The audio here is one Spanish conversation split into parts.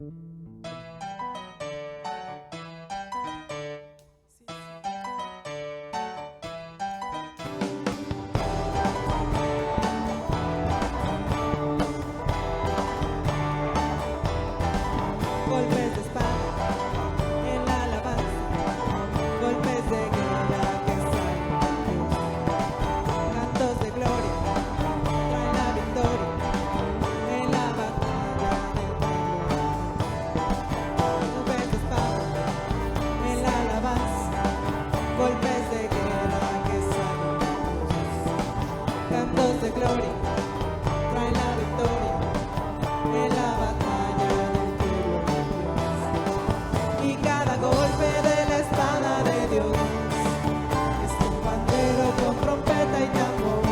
Golpes de espada en la alabanza, golpes de guerra que salen, cantos de gloria traen la victoria en la batalla del pueblo. Golpes de espada en la alabanza, golpes de guerra que salen, cantos de gloria traen la victoria en la batalla del pueblo. Y cada golpe de la espada de Dios es un pandero con trompeta y tambor.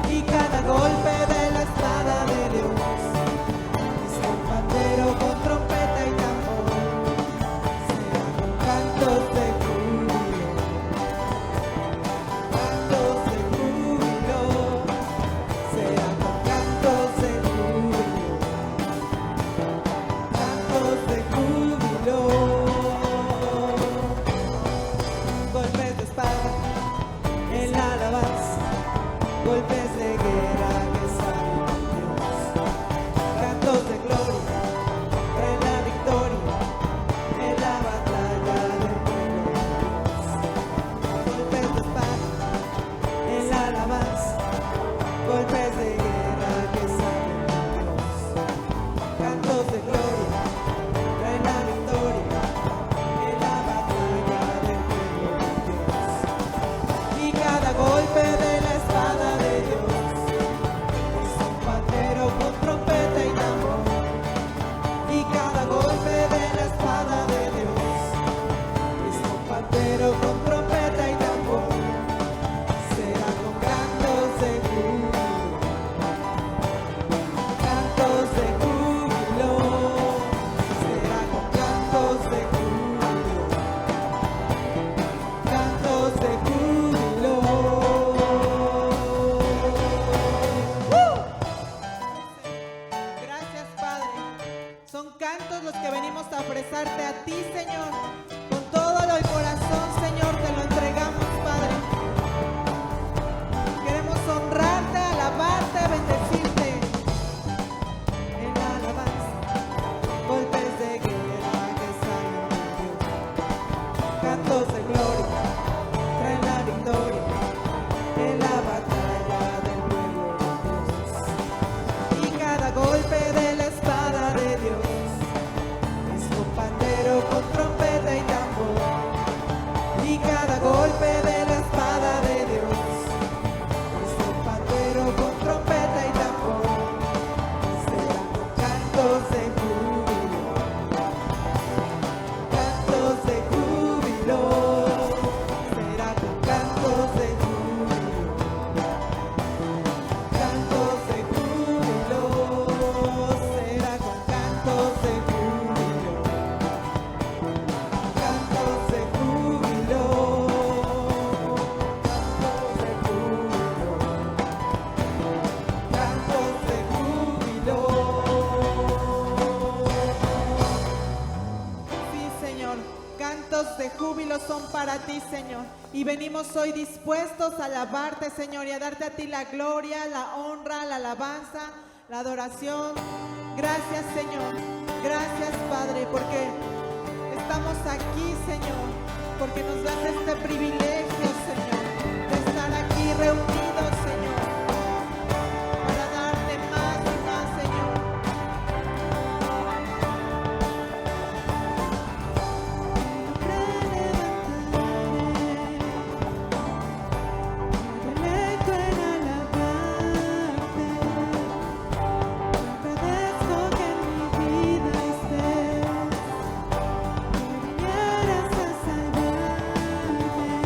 Y cada golpe de la espada de Dios es un pandero con trompeta y tambor. Será con cantos de júbilo, cantos de júbilo. Será con cantos de júbilo, cantos de júbilo. Golpes de espada en la alabanza, golpes de guerra que salen de Dios, cantos de gloria traen la victoria en la batalla del pueblo de Dios. Golpes de espada en la alabanza, golpes de guerra que salen de Dios, cantos de gloria traen la victoria en la batalla del pueblo de Dios. Y cada golpe de la espada de Dios es un pandero con trompeta y tambor. Y cada golpe de la espada de Dios es un pandero con trompeta y tambor. Será con cantos de júbilo, cantos de júbilo. Será con cantos de júbilo, cantos de júbilo. Gracias, Padre. Son cantos los que venimos a ofrecerte a ti, Señor. Con todo el corazón, Señor, te lo entregamos, Padre. Queremos honrarte, alabarte, bendecirte. En la alabanza, golpes de guerra que salen de Dios, cantos de gloria traen la victoria en la batalla del pueblo de Dios. Y cada golpe de la espada de Dios es un pandero con trompeta y tambor. Y cada golpe de la espada de Dios es un pandero con trompeta y tambor. Será con cantos de júbilo, cantos de júbilo. Será con cantos de júbilo, cantos de júbilo. Será con cantos de júbilo, cantos de júbilo, cantos de júbilo, Sí, Señor, cantos de júbilo son para ti, Señor. Y venimos hoy dispuestos a alabarte, Señor, y a darte a ti la gloria, la honra, la alabanza, la adoración. Gracias, Señor. Gracias, Padre, porque estamos aquí, Señor, porque nos das este privilegio, Señor, de estar aquí reunidos, Señor, para darte más y más, Señor. Agradezco que en mi vida estés, vinieras a salvarme.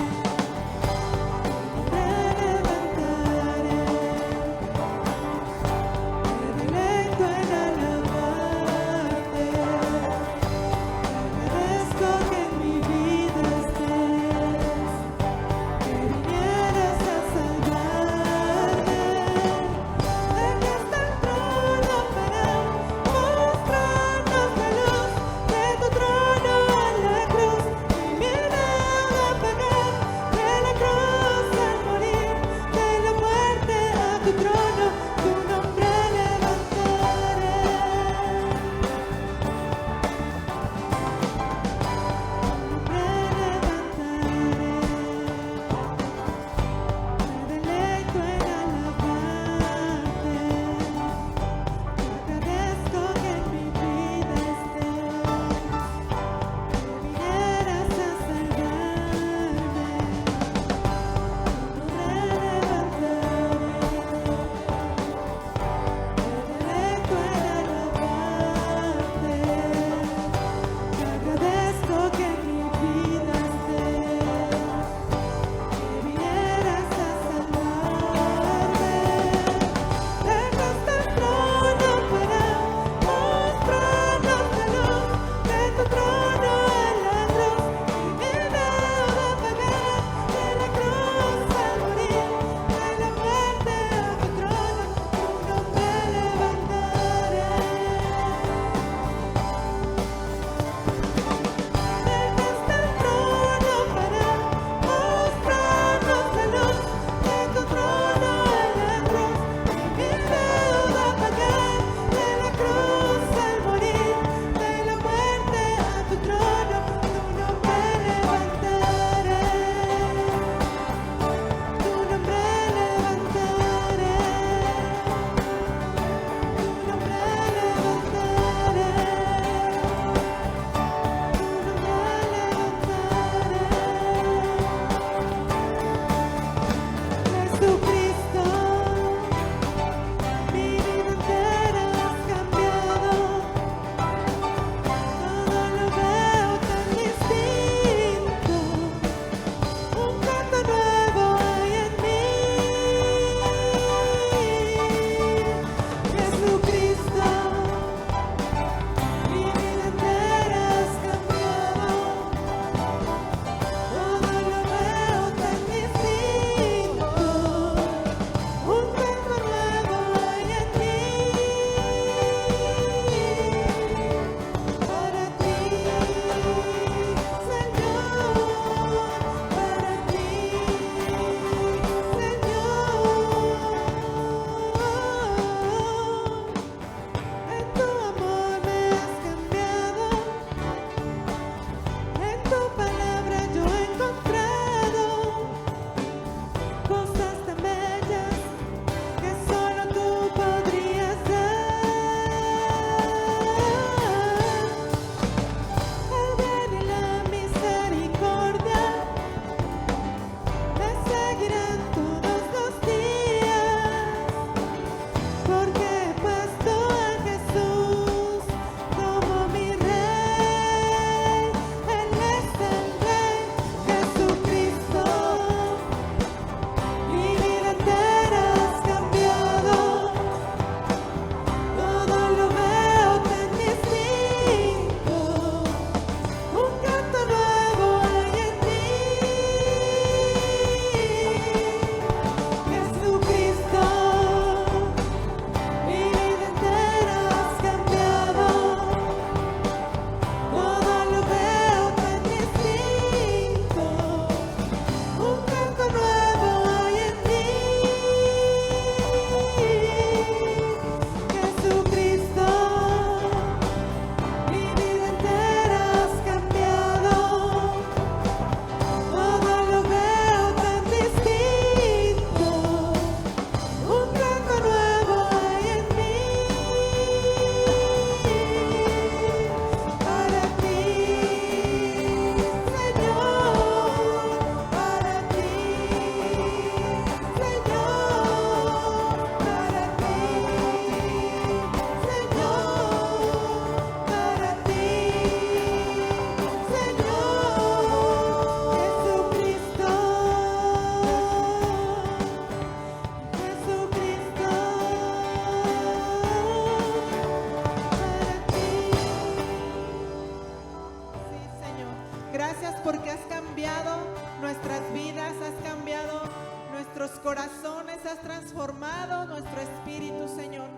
has transformado nuestro espíritu, Señor.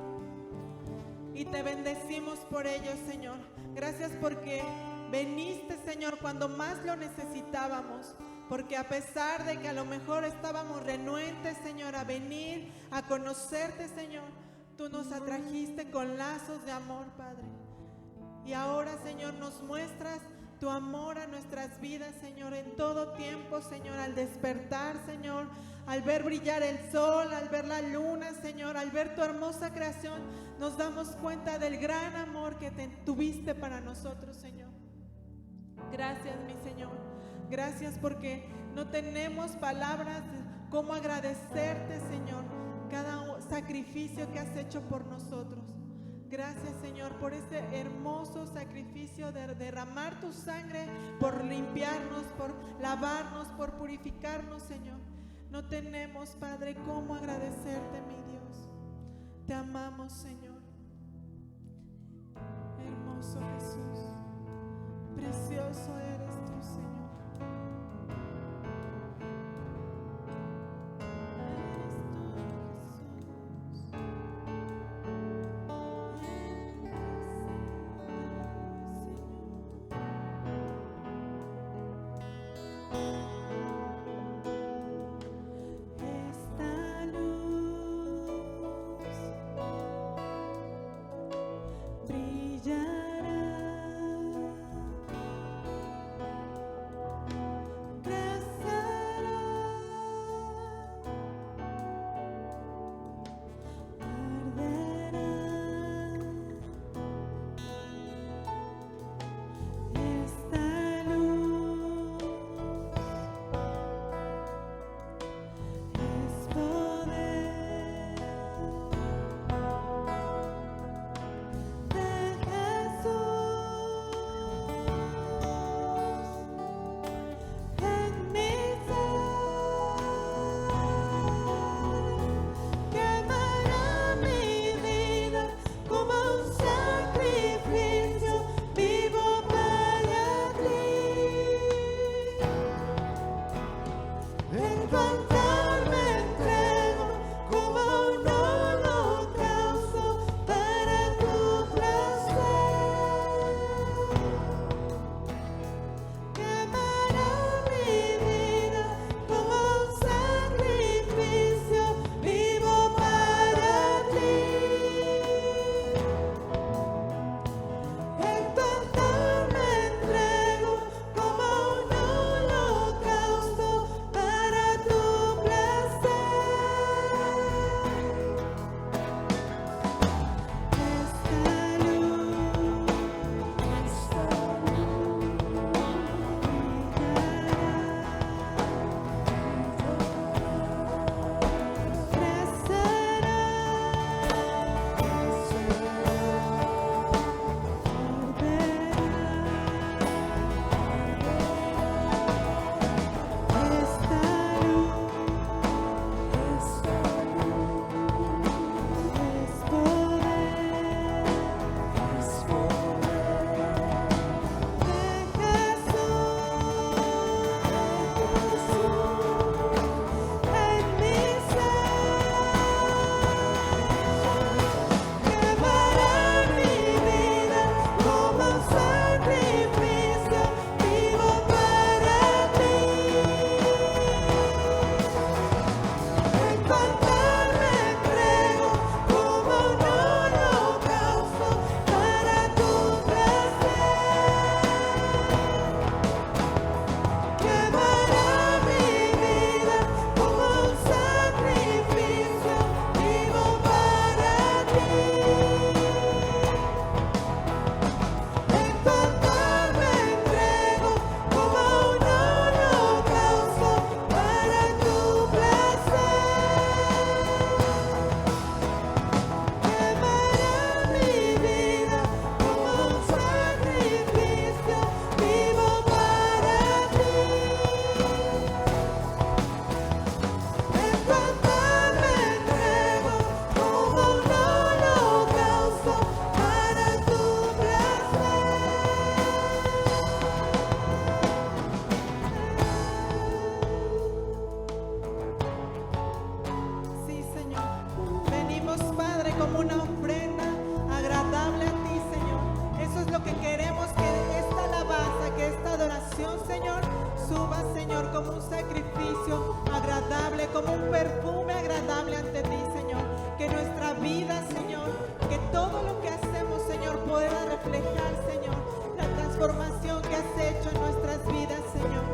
Y te bendecimos por ello, Señor. Gracias porque veniste, Señor, cuando más lo necesitábamos. Porque a pesar de que a lo mejor estábamos renuentes, Señor, a venir, a conocerte, Señor, tú nos atrajiste con lazos de amor, Padre. Y ahora, Señor, nos muestras tu amor a nuestras vidas, Señor, en todo tiempo, Señor, al despertar, Señor, al ver brillar el sol, al ver la luna, Señor, al ver tu hermosa creación, nos damos cuenta del gran amor que tuviste para nosotros, Señor. Gracias, mi Señor. Gracias porque no tenemos palabras como agradecerte, Señor, cada sacrificio que has hecho por nosotros. Gracias, Señor, por ese hermoso sacrificio de derramar tu sangre, por limpiarnos, por lavarnos, por purificarnos, Señor. No tenemos, Padre, cómo agradecerte, mi Dios. Te amamos, Señor. Hermoso Jesús, precioso eres tú, Señor. Brillará como una ofrenda agradable a ti, Señor. Eso es lo que queremos, que esta alabanza, que esta adoración, Señor, suba, Señor, como un sacrificio agradable, como un perfume agradable ante ti, Señor. Que nuestra vida, Señor, que todo lo que hacemos, Señor, pueda reflejar, Señor, la transformación que has hecho en nuestras vidas, Señor.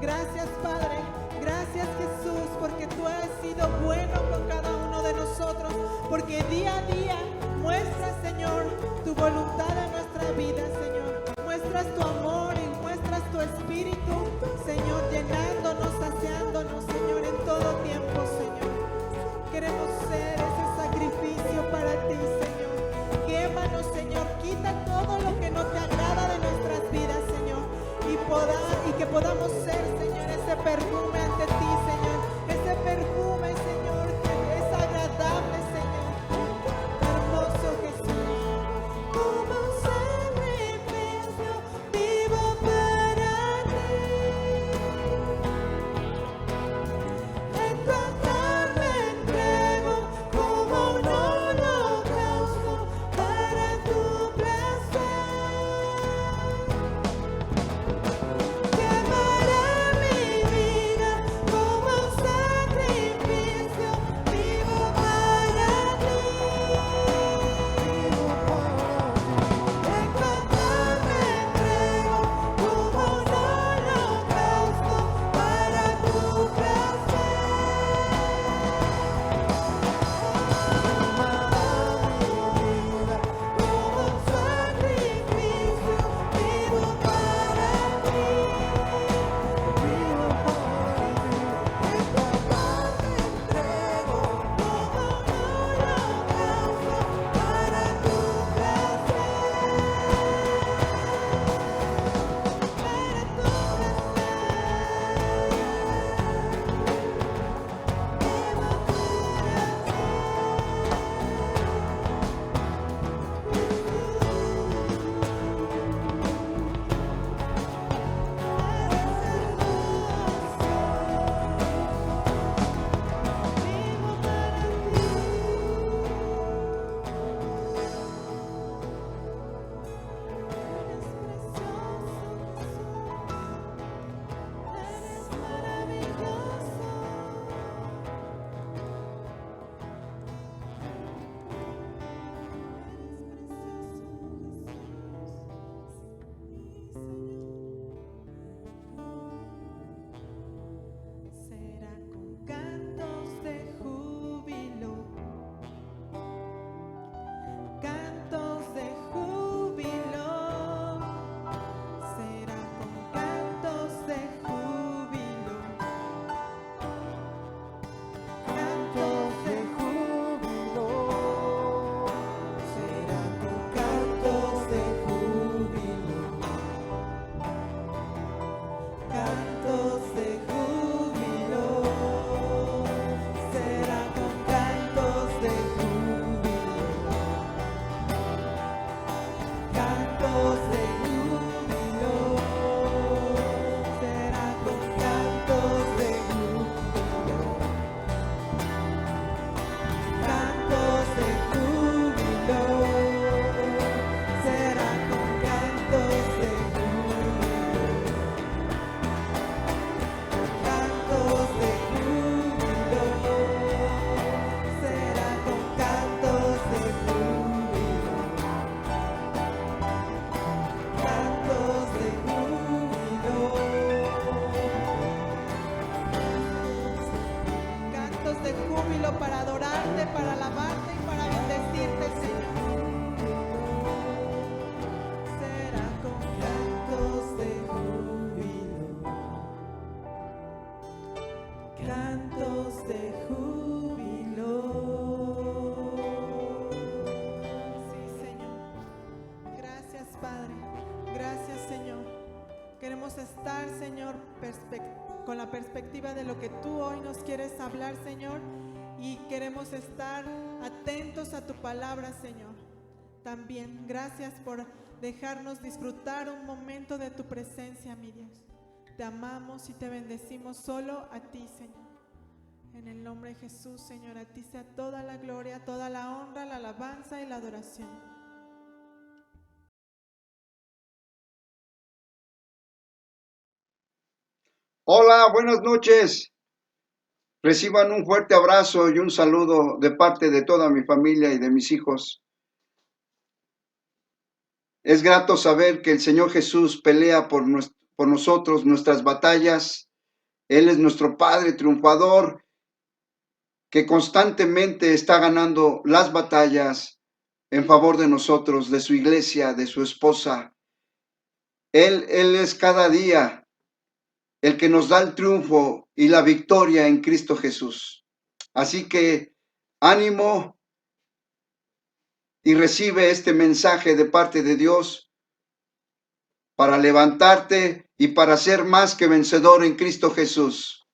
Gracias, Padre. Gracias, Jesús, porque tú has sido bueno con cada uno de nosotros, porque día a día muestras, Señor, tu voluntad en nuestra vida, Señor. Muestras tu amor y muestras tu espíritu, Señor, llenándonos, saciándonos, Señor, en todo tiempo, Señor. Queremos ser ese sacrificio para ti, Señor. Quémanos, Señor. Quita todo lo que no te agrada de nuestras vidas, Señor. Y que podamos ser, Señor, ese perfume ante ti, Señor. Ese perfume, Señor, que es agradable, Señor. Hermoso Jesús. Como un sacrificio vivo para ti. En tu altar me entrego como un holocausto para tu placer. Quemaré mi vida como un sacrificio vivo para ti. En tu altar me entrego como un holocausto para tu placer. Como un sacrificio vivo para ti. En tu altar me entrego como un holocausto para tu será con cantos de júbilo, cantos de júbilo, será con cantos de júbilo, cantos de júbilo, será con cantos de júbilo, cantos de júbilo, será con cantos de júbilo, cantos de júbilo, será con cantos de júbilo, cantos de júbilo, será con cantos de júbilo. Cantos de júbilo, será con cantos de júbilo, cantos de júbilo, cantos de júbilo para adorarte, para alabarte y para bendecirte, Señor. Será con cantos de júbilo. Cantos de júbilo. Sí, Señor. Gracias, Padre. Gracias, Señor. Queremos estar, Señor, con la perspectiva de lo que tú hoy nos quieres hablar, Señor. Y queremos estar atentos a tu palabra, Señor. También, gracias por dejarnos disfrutar un momento de tu presencia, mi Dios. Te amamos y te bendecimos solo a ti, Señor. En el nombre de Jesús, Señor, a ti sea toda la gloria, toda la honra, la alabanza y la adoración. Hola, buenas noches. Reciban un fuerte abrazo y un saludo de parte de toda mi familia y de mis hijos. Es grato saber que el Señor Jesús pelea por nosotros nuestras batallas. Él es nuestro Padre triunfador que constantemente está ganando las batallas en favor de nosotros, de su iglesia, de su esposa. Él es cada día el que nos da el triunfo y la victoria en Cristo Jesús. Así que ánimo y recibe este mensaje de parte de Dios para levantarte y para ser más que vencedor en Cristo Jesús.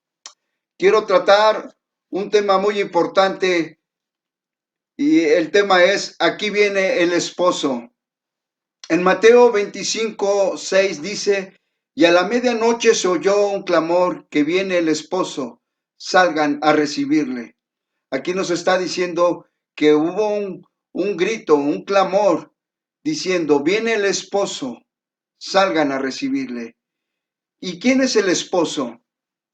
Quiero tratar un tema muy importante y el tema es, aquí viene el esposo. En Mateo 25:6 dice, y a la medianoche se oyó un clamor, que viene el esposo, salgan a recibirle. Aquí nos está diciendo que hubo un grito, un clamor, diciendo, viene el esposo, salgan a recibirle. ¿Y quién es el esposo?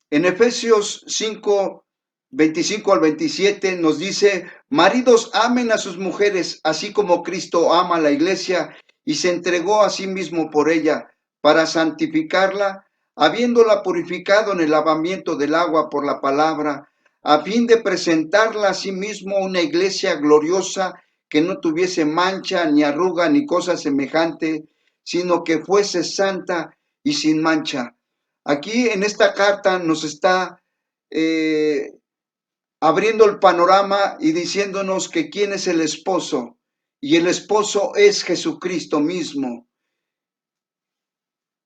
En Efesios 5:25 al 27 nos dice, maridos amen a sus mujeres, así como Cristo ama a la iglesia y se entregó a sí mismo por ella, para santificarla, habiéndola purificado en el lavamiento del agua por la palabra, a fin de presentarla a sí mismo una iglesia gloriosa, que no tuviese mancha, ni arruga, ni cosa semejante, sino que fuese santa y sin mancha. Aquí en esta carta nos está abriendo el panorama y diciéndonos que quién es el esposo. Y el esposo es Jesucristo mismo.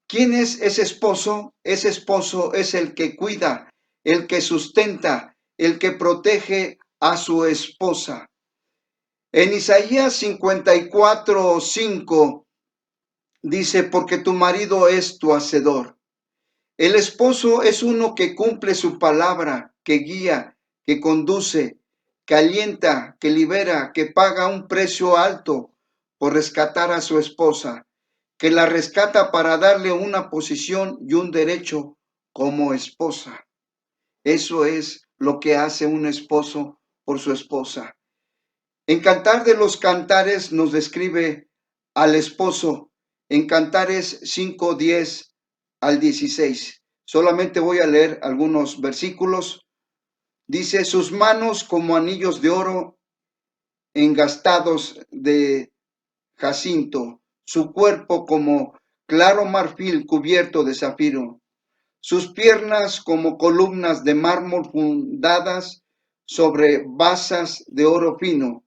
¿Quién es ese esposo? Ese esposo es el que cuida, el que sustenta, el que protege a su esposa. En Isaías 54:5 dice, porque tu marido es tu hacedor. El esposo es uno que cumple su palabra, que guía, que conduce, que alienta, que libera, que paga un precio alto por rescatar a su esposa, que la rescata para darle una posición y un derecho como esposa. Eso es lo que hace un esposo por su esposa. En Cantar de los Cantares nos describe al esposo en Cantares 5:10 al 16. Solamente voy a leer algunos versículos. Dice, sus manos como anillos de oro engastados de jacinto, su cuerpo como claro marfil cubierto de zafiro, sus piernas como columnas de mármol fundadas sobre basas de oro fino,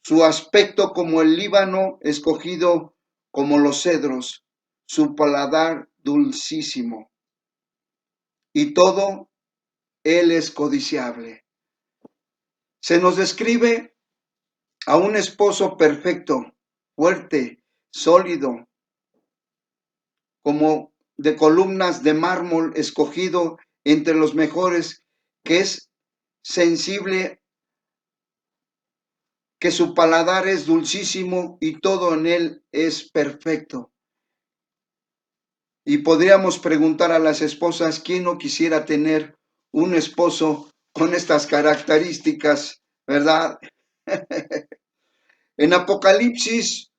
su aspecto como el Líbano escogido como los cedros, su paladar dulcísimo. Y todo él es codiciable. Se nos describe a un esposo perfecto, fuerte, sólido, como de columnas de mármol escogido entre los mejores, que es sensible, que su paladar es dulcísimo y todo en él es perfecto. Y podríamos preguntar a las esposas, ¿quién no quisiera tener un esposo con estas características, verdad? En Apocalipsis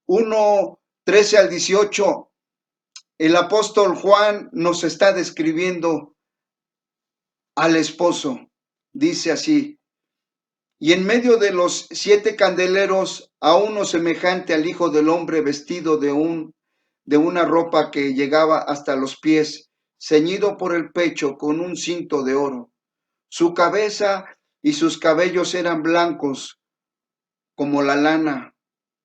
1:13 al 18, el apóstol Juan nos está describiendo al esposo. Dice así, y en medio de los 7 candeleros, a uno semejante al Hijo del Hombre, vestido de una ropa que llegaba hasta los pies, ceñido por el pecho con un cinto de oro. Su cabeza y sus cabellos eran blancos como la lana,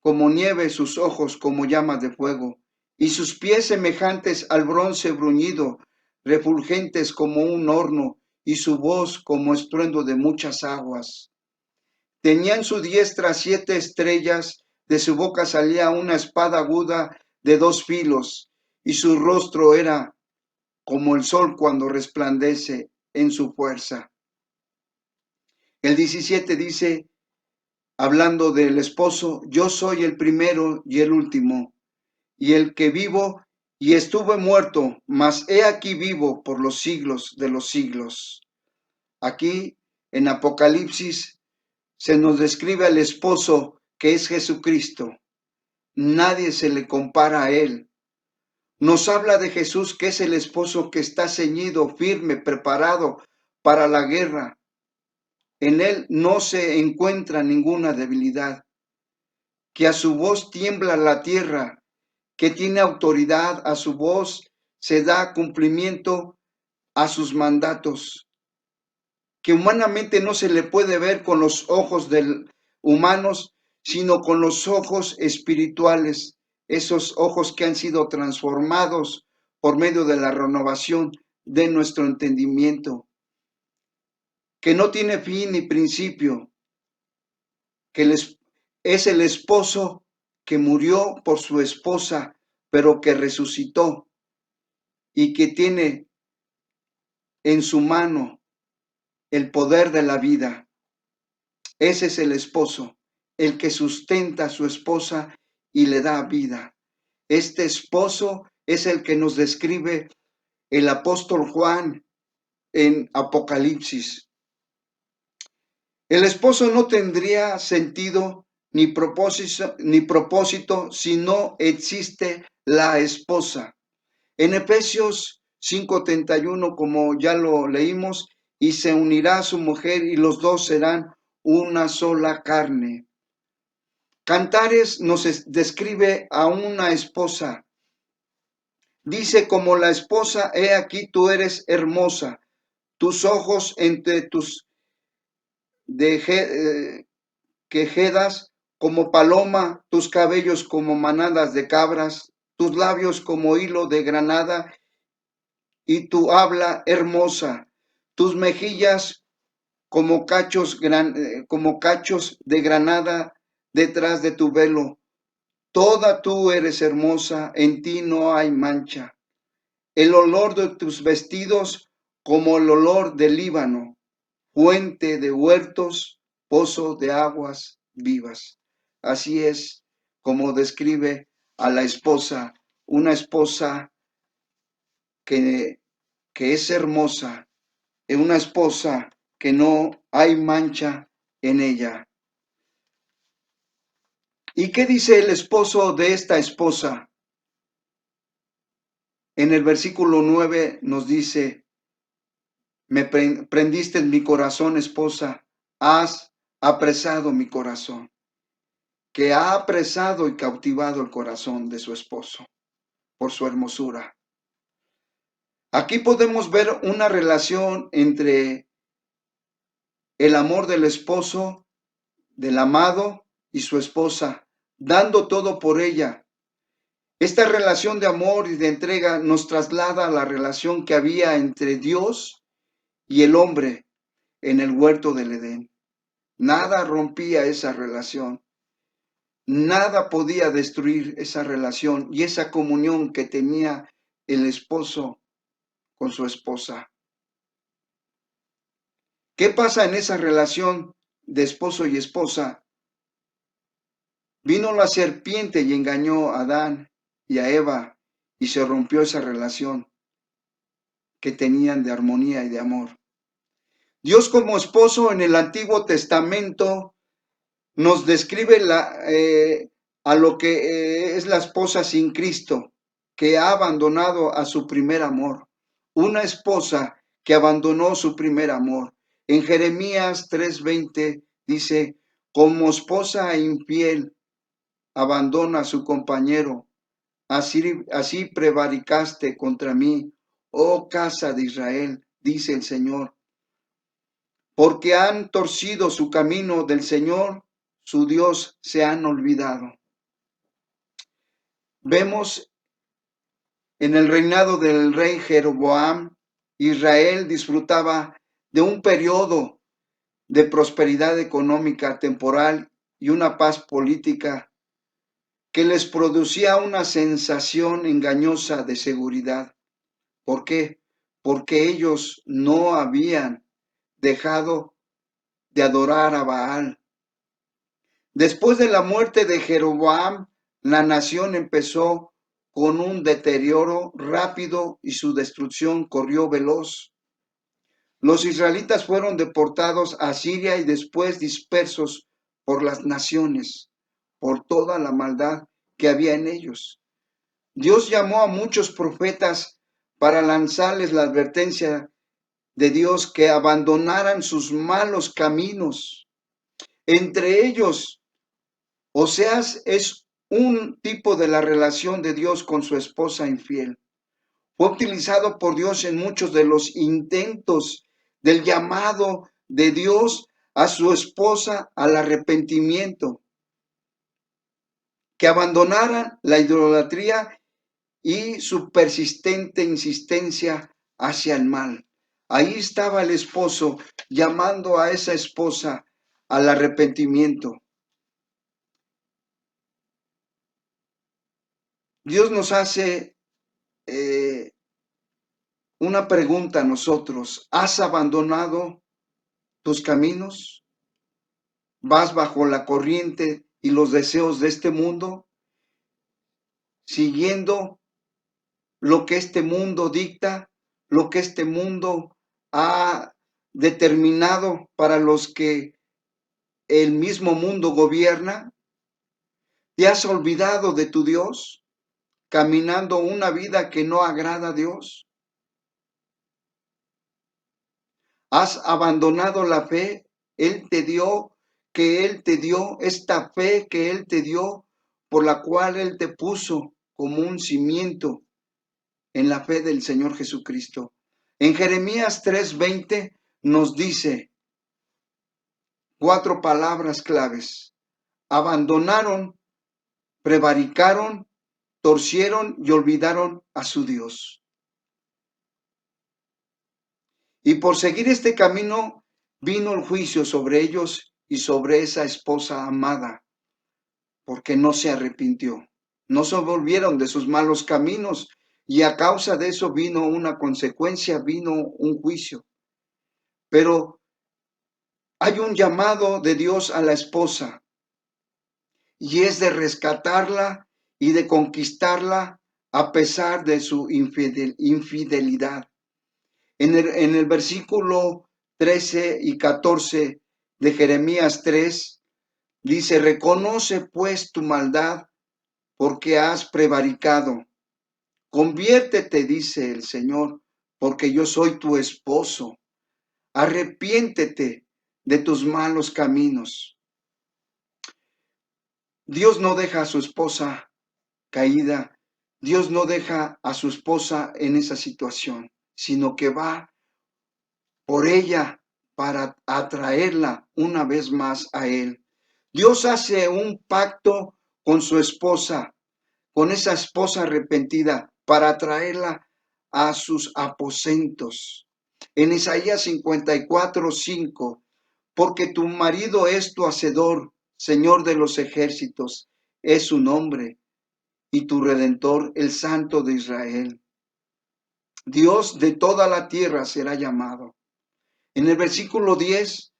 como nieve, sus ojos como llamas de fuego, y sus pies semejantes al bronce bruñido, refulgentes como un horno, y su voz como estruendo de muchas aguas. Tenía en su diestra 7 estrellas, de su boca salía una espada aguda de 2 filos, y su rostro era como el sol cuando resplandece en su fuerza. El 17 dice, hablando del esposo, yo soy el primero y el último, y el que vivo y estuve muerto, mas he aquí vivo por los siglos de los siglos. Aquí en Apocalipsis se nos describe al esposo que es Jesucristo. Nadie se le compara a él. Nos habla de Jesús que es el esposo que está ceñido, firme, preparado para la guerra. En él no se encuentra ninguna debilidad, que a su voz tiembla la tierra, que tiene autoridad, a su voz se da cumplimiento a sus mandatos, que humanamente no se le puede ver con los ojos humanos, sino con los ojos espirituales, esos ojos que han sido transformados por medio de la renovación de nuestro entendimiento, que no tiene fin ni principio, que es el esposo que murió por su esposa, pero que resucitó y que tiene en su mano el poder de la vida. Ese es el esposo, el que sustenta a su esposa y le da vida. Este esposo es el que nos describe el apóstol Juan en Apocalipsis. El esposo no tendría sentido ni propósito si no existe la esposa. En Efesios 5:31, como ya lo leímos, y se unirá a su mujer y los dos serán una sola carne. Cantares nos describe a una esposa. Dice, como la esposa, he aquí tú eres hermosa, tus ojos entre tus quejedas como paloma, tus cabellos como manadas de cabras, tus labios como hilo de granada y tu habla hermosa, tus mejillas como cachos de granada detrás de tu velo. Toda tú eres hermosa, en ti no hay mancha. El olor de tus vestidos como el olor del Líbano, fuente de huertos, pozo de aguas vivas. Así es como describe a la esposa, una esposa que es hermosa, una esposa que no hay mancha en ella. ¿Y qué dice el esposo de esta esposa? En el versículo 9 nos dice, me prendiste en mi corazón, esposa, has apresado mi corazón, que ha apresado y cautivado el corazón de su esposo por su hermosura. Aquí podemos ver una relación entre el amor del esposo, del amado y su esposa, dando todo por ella. Esta relación de amor y de entrega nos traslada a la relación que había entre Dios y el hombre en el huerto del Edén. Nada rompía esa relación. Nada podía destruir esa relación y esa comunión que tenía el esposo con su esposa. ¿Qué pasa en esa relación de esposo y esposa? Vino la serpiente y engañó a Adán y a Eva y se rompió esa relación que tenían de armonía y de amor. Dios como esposo en el Antiguo Testamento nos describe a lo que es la esposa sin Cristo, que ha abandonado a su primer amor. Una esposa que abandonó su primer amor. En Jeremías 3:20 dice, como esposa infiel abandona a su compañero, así prevaricaste contra mí, oh casa de Israel, dice el Señor. Porque han torcido su camino del Señor, su Dios, se han olvidado. Vemos en el reinado del rey Jeroboam, Israel disfrutaba de un periodo de prosperidad económica temporal y una paz política que les producía una sensación engañosa de seguridad. ¿Por qué? Porque ellos no habían dejado de adorar a Baal. Después de la muerte de Jeroboam, la nación empezó con un deterioro rápido y su destrucción corrió veloz. Los israelitas fueron deportados a Siria y después dispersos por las naciones, por toda la maldad que había en ellos. Dios llamó a muchos profetas para lanzarles la advertencia de Dios que abandonaran sus malos caminos. Entre ellos, Oseas es un tipo de la relación de Dios con su esposa infiel. Fue utilizado por Dios en muchos de los intentos del llamado de Dios a su esposa al arrepentimiento, que abandonaran la idolatría y su persistente insistencia hacia el mal. Ahí estaba el esposo llamando a esa esposa al arrepentimiento. Dios nos hace una pregunta a nosotros. ¿Has abandonado tus caminos? ¿Vas bajo la corriente y los deseos de este mundo? ¿Siguiendo lo que este mundo dicta? ¿Lo que este mundo ha determinado para los que el mismo mundo gobierna? ¿Te has olvidado de tu Dios, caminando una vida que no agrada a Dios? ¿Has abandonado la fe? Él te dio esta fe que Él te dio, por la cual Él te puso como un cimiento en la fe del Señor Jesucristo. En Jeremías 3:20 nos dice 4 palabras claves. Abandonaron, prevaricaron, torcieron y olvidaron a su Dios. Y por seguir este camino vino el juicio sobre ellos y sobre esa esposa amada, porque no se arrepintió, no se volvieron de sus malos caminos, y a causa de eso vino una consecuencia, vino un juicio. Pero hay un llamado de Dios a la esposa, y es de rescatarla y de conquistarla a pesar de su infidelidad. En el versículo 13 y 14 de Jeremías 3, dice: reconoce pues tu maldad, porque has prevaricado. Conviértete, dice el Señor, porque yo soy tu esposo. Arrepiéntete de tus malos caminos. Dios no deja a su esposa caída. Dios no deja a su esposa en esa situación, sino que va por ella para atraerla una vez más a Él. Dios hace un pacto con su esposa, con esa esposa arrepentida, para atraerla a sus aposentos. En Isaías 54:5, porque tu marido es tu hacedor, Señor de los ejércitos, es su nombre, y tu Redentor, el Santo de Israel. Dios de toda la tierra será llamado. En el versículo 10,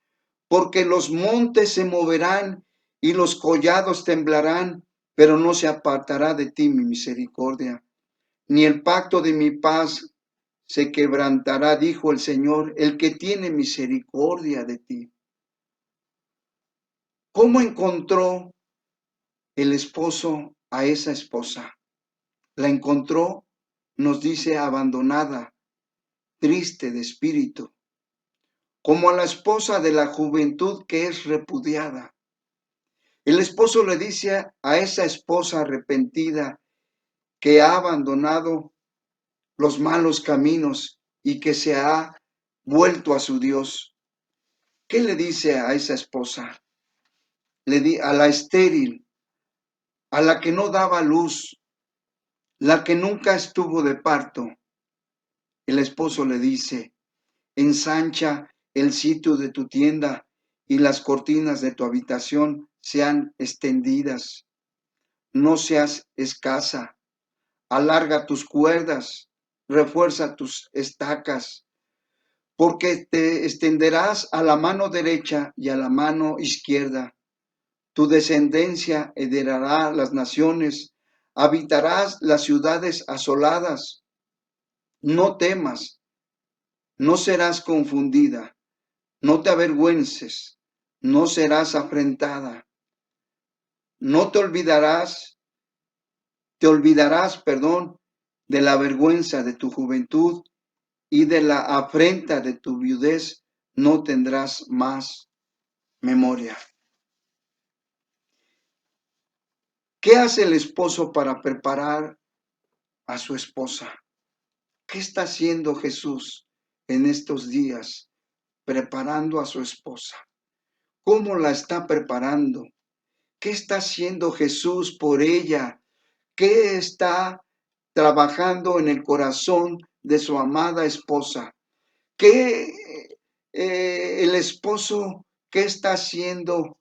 porque los montes se moverán y los collados temblarán, pero no se apartará de ti mi misericordia, ni el pacto de mi paz se quebrantará, dijo el Señor, el que tiene misericordia de ti. ¿Cómo encontró el esposo a esa esposa? La encontró, nos dice, abandonada, triste de espíritu, como a la esposa de la juventud que es repudiada. El esposo le dice a esa esposa arrepentida que ha abandonado los malos caminos y que se ha vuelto a su Dios. ¿Qué le dice a esa esposa? A la estéril, a la que no daba luz, la que nunca estuvo de parto. El esposo le dice: ensancha el sitio de tu tienda y las cortinas de tu habitación sean extendidas. No seas escasa. Alarga tus cuerdas, refuerza tus estacas, porque te extenderás a la mano derecha y a la mano izquierda. Tu descendencia heredará las naciones, habitarás las ciudades asoladas. No temas, no serás confundida, no te avergüences, no serás afrentada. No te olvidarás, de la vergüenza de tu juventud y de la afrenta de tu viudez, no tendrás más memoria. ¿Qué hace el esposo para preparar a su esposa? ¿Qué está haciendo Jesús en estos días preparando a su esposa? ¿Cómo la está preparando? ¿Qué está haciendo Jesús por ella? ¿Qué está trabajando en el corazón de su amada esposa? ¿Qué el esposo, qué está haciendo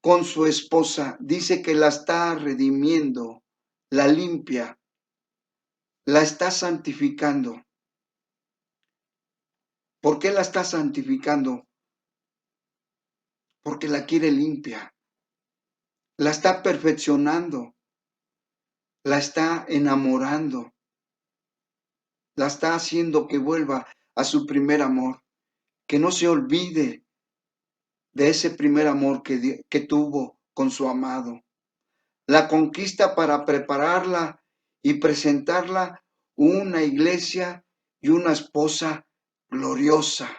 con su esposa? Dice que la está redimiendo, la limpia, la está santificando. ¿Por qué la está santificando? Porque la quiere limpia, la está perfeccionando, la está enamorando, la está haciendo que vuelva a su primer amor, que no se olvide de ese primer amor que tuvo con su amado. La conquista para prepararla y presentarla una iglesia y una esposa gloriosa.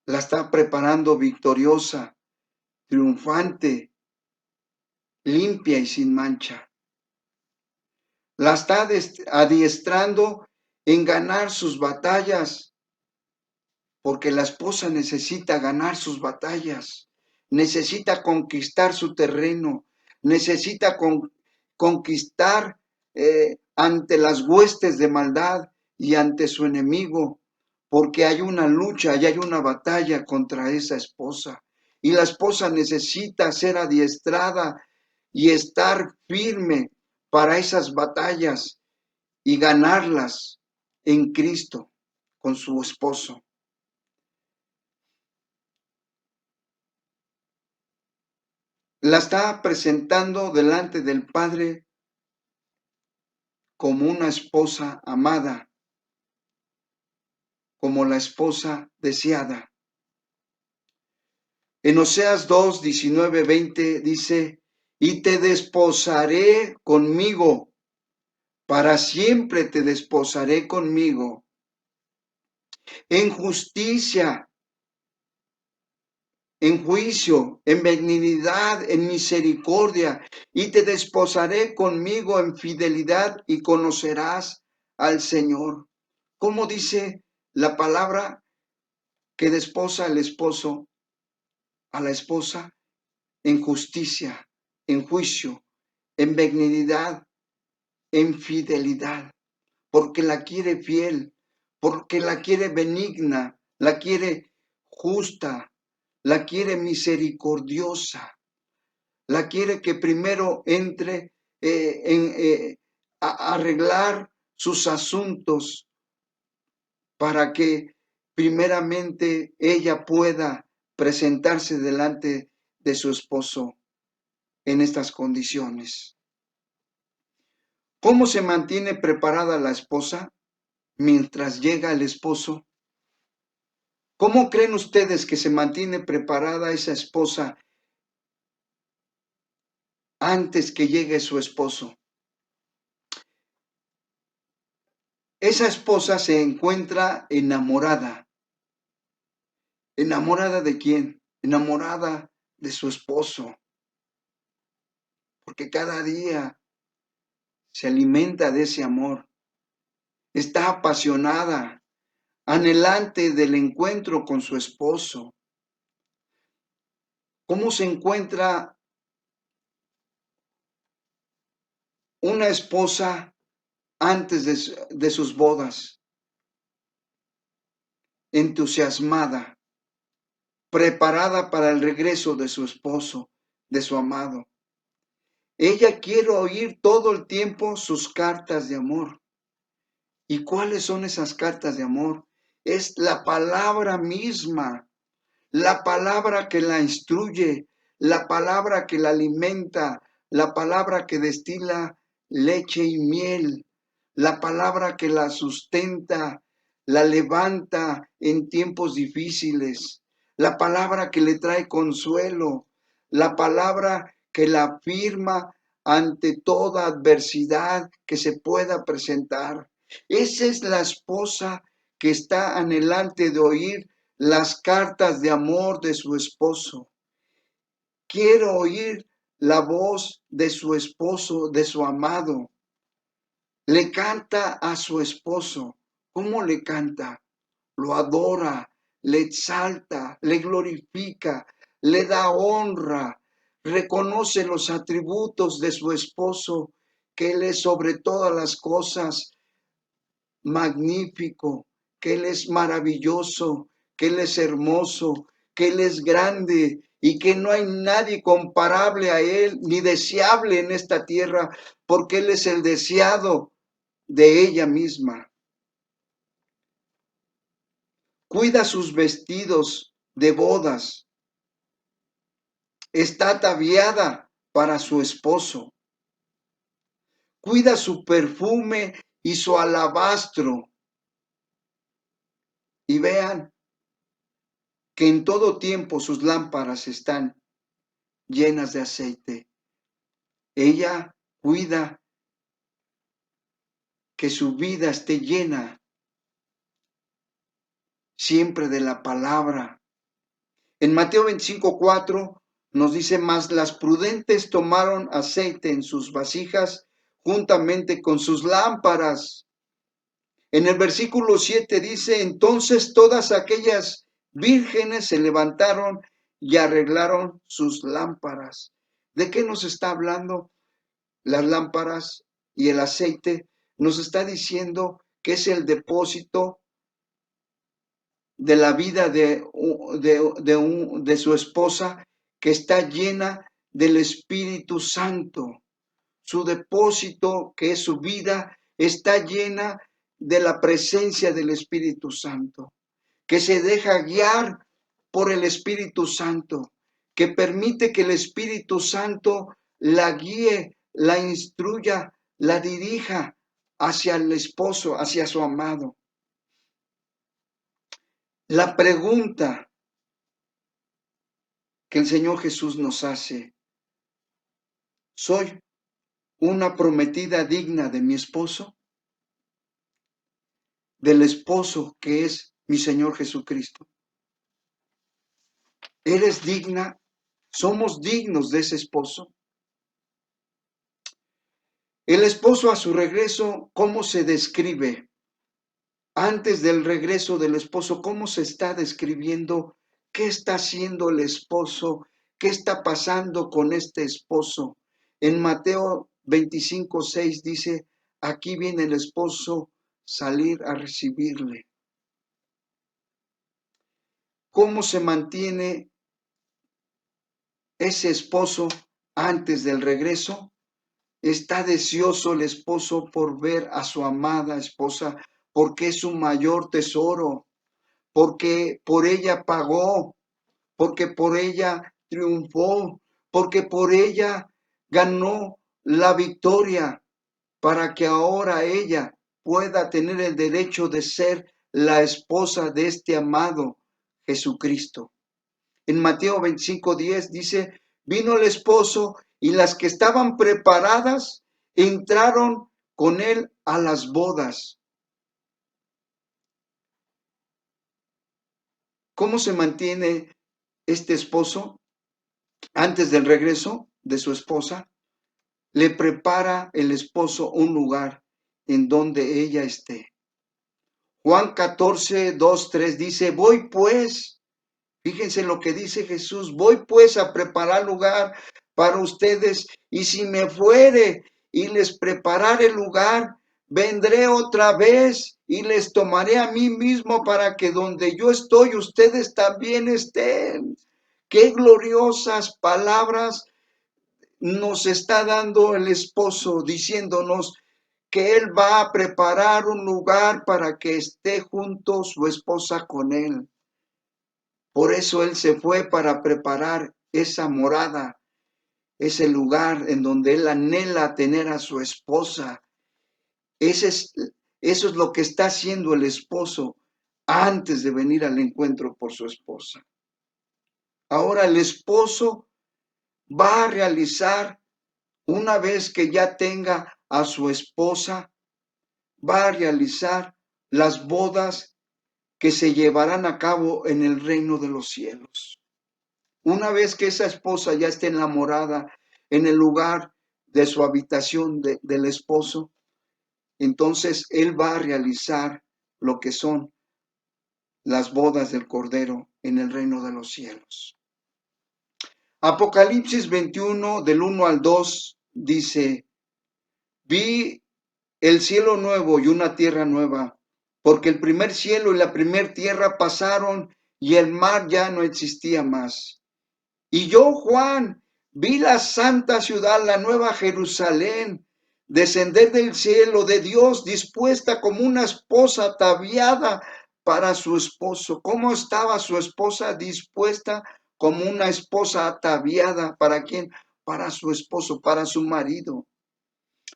La está preparando victoriosa, triunfante, limpia y sin mancha. La está adiestrando en ganar sus batallas, porque la esposa necesita ganar sus batallas, necesita conquistar su terreno, necesita conquistar ante las huestes de maldad y ante su enemigo, porque hay una lucha y hay una batalla contra esa esposa. Y la esposa necesita ser adiestrada y estar firme para esas batallas y ganarlas en Cristo con su esposo. La está presentando delante del Padre como una esposa amada, como la esposa deseada. En Oseas 2, 19, 20 dice, y te desposaré conmigo, para siempre te desposaré conmigo. En justicia, en juicio, en benignidad, en misericordia, y te desposaré conmigo en fidelidad y conocerás al Señor. ¿Cómo dice la palabra que desposa el esposo a la esposa? En justicia, en juicio, en benignidad, en fidelidad, porque la quiere fiel, porque la quiere benigna, la quiere justa, la quiere misericordiosa, la quiere que primero entre a arreglar sus asuntos para que primeramente ella pueda presentarse delante de su esposo en estas condiciones. ¿Cómo se mantiene preparada la esposa mientras llega el esposo? ¿Cómo creen ustedes que se mantiene preparada esa esposa antes que llegue su esposo? Esa esposa se encuentra enamorada. ¿Enamorada de quién? Enamorada de su esposo. Porque cada día se alimenta de ese amor. Está apasionada, anhelante del encuentro con su esposo. ¿Cómo se encuentra una esposa antes de sus bodas? Entusiasmada, preparada para el regreso de su esposo, de su amado. Ella quiere oír todo el tiempo sus cartas de amor. ¿Y cuáles son esas cartas de amor? Es la palabra misma, la palabra que la instruye, la palabra que la alimenta, la palabra que destila leche y miel, la palabra que la sustenta, la levanta en tiempos difíciles, la palabra que le trae consuelo, la palabra que la afirma ante toda adversidad que se pueda presentar. Esa es la esposa que está anhelante de oír las cartas de amor de su esposo. Quiero oír la voz de su esposo, de su amado. Le canta a su esposo. ¿Cómo le canta? Lo adora, le exalta, le glorifica, le da honra, reconoce los atributos de su esposo, que él es sobre todas las cosas magnífico, que Él es maravilloso, que Él es hermoso, que Él es grande y que no hay nadie comparable a Él ni deseable en esta tierra, porque Él es el deseado de ella misma. Cuida sus vestidos de bodas, está ataviada para su esposo. Cuida su perfume y su alabastro. Y vean que en todo tiempo sus lámparas están llenas de aceite. Ella cuida que su vida esté llena siempre de la palabra. En Mateo 25:4 nos dice: mas las prudentes tomaron aceite en sus vasijas juntamente con sus lámparas. En el versículo 7 dice: entonces todas aquellas vírgenes se levantaron y arreglaron sus lámparas. ¿De qué nos está hablando? Las lámparas y el aceite nos está diciendo que es el depósito de la vida de su esposa, que está llena del Espíritu Santo. Su depósito, que es su vida, está llena de la presencia del Espíritu Santo, que se deja guiar por el Espíritu Santo, que permite que el Espíritu Santo la guíe, la instruya, la dirija hacia el esposo, hacia su amado. La pregunta que el Señor Jesús nos hace: ¿soy una prometida digna de mi esposo? Del esposo que es mi Señor Jesucristo. ¿Eres digna? ¿Somos dignos de ese esposo? El esposo a su regreso, ¿cómo se describe? Antes del regreso del esposo, ¿cómo se está describiendo? ¿Qué está haciendo el esposo? ¿Qué está pasando con este esposo? En Mateo 25:6 dice: aquí viene el esposo salir a recibirle. ¿Cómo se mantiene ese esposo antes del regreso? Está deseoso el esposo por ver a su amada esposa, porque es su mayor tesoro, porque por ella pagó, porque por ella triunfó, porque por ella ganó la victoria, para que ahora ella pueda tener el derecho de ser la esposa de este amado Jesucristo. En Mateo 25:10 dice: vino el esposo y las que estaban preparadas entraron con él a las bodas. ¿Cómo se mantiene este esposo antes del regreso de su esposa? Le prepara el esposo un lugar en donde ella esté. Juan 14:2-3 dice: voy pues, fíjense lo que dice Jesús, voy pues a preparar lugar para ustedes, y si me fuere y les preparare lugar, vendré otra vez y les tomaré a mí mismo, para que donde yo estoy, ustedes también estén. Qué gloriosas palabras nos está dando el esposo, diciéndonos que Él va a preparar un lugar para que esté junto su esposa con Él. Por eso Él se fue para preparar esa morada, ese lugar en donde Él anhela tener a su esposa. Eso es lo que está haciendo el esposo antes de venir al encuentro por su esposa. Ahora el esposo va a realizar, una vez que ya tenga a su esposa, va a realizar las bodas que se llevarán a cabo en el reino de los cielos. Una vez que esa esposa ya esté enamorada en el lugar de su habitación del esposo, entonces él va a realizar lo que son las bodas del Cordero en el reino de los cielos. Apocalipsis 21, del 1 al 2, dice: vi el cielo nuevo y una tierra nueva, porque el primer cielo y la primer tierra pasaron y el mar ya no existía más. Y yo, Juan, vi la santa ciudad, la nueva Jerusalén, descender del cielo de Dios, dispuesta como una esposa ataviada para su esposo. ¿Cómo estaba su esposa dispuesta? Como una esposa ataviada. ¿Para quién? Para su esposo, para su marido.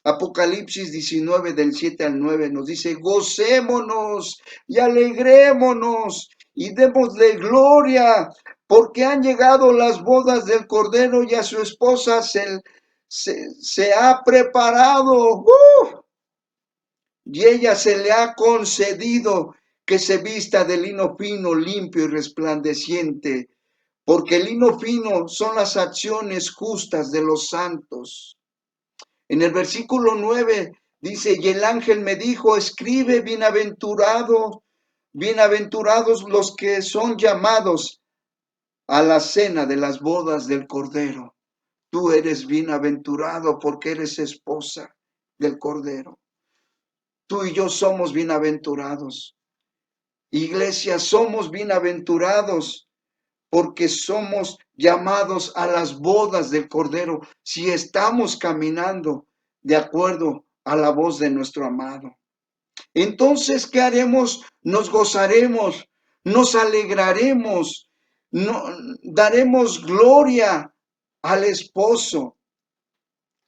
Apocalipsis 19 del 7 al 9 nos dice: gocémonos y alegrémonos y démosle gloria, porque han llegado las bodas del Cordero y a su esposa se ha preparado. Y ella se le ha concedido que se vista de lino fino, limpio y resplandeciente, porque el lino fino son las acciones justas de los santos. En el versículo 9 dice: y el ángel me dijo, escribe, bienaventurados los que son llamados a la cena de las bodas del Cordero. Tú eres bienaventurado porque eres esposa del Cordero. Tú y yo somos bienaventurados. Iglesia, somos bienaventurados porque somos llamados a las bodas del Cordero si estamos caminando de acuerdo a la voz de nuestro amado. Entonces, ¿qué haremos? Nos gozaremos, nos alegraremos, daremos gloria al esposo.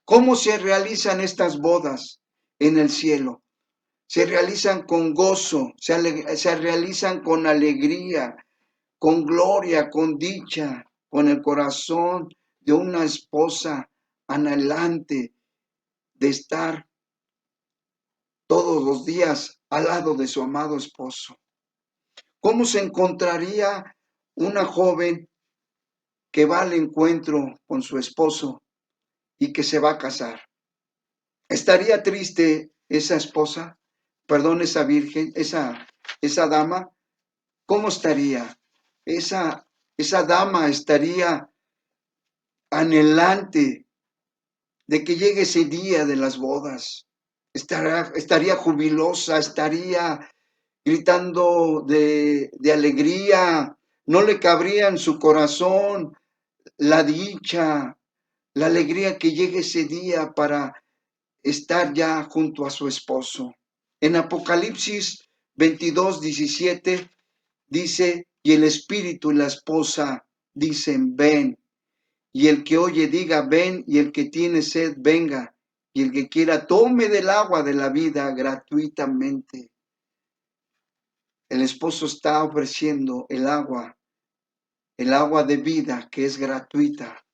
¿Cómo se realizan estas bodas en el cielo? Se realizan con gozo, se realizan con alegría, con gloria, con dicha, con el corazón de una esposa anhelante de estar todos los días al lado de su amado esposo. ¿Cómo se encontraría una joven que va al encuentro con su esposo y que se va a casar? ¿Estaría triste esa esposa? Perdón, esa virgen, esa dama. ¿Cómo estaría? Esa dama estaría anhelante de que llegue ese día de las bodas. Estaría jubilosa, estaría gritando de alegría. No le cabría en su corazón la dicha, la alegría que llegue ese día para estar ya junto a su esposo. En Apocalipsis 22, 17 dice: y el espíritu y la esposa dicen, ven. Y el que oye diga, ven, y el que tiene sed, venga. Y el que quiera, tome del agua de la vida gratuitamente. El esposo está ofreciendo el agua de vida que es gratuita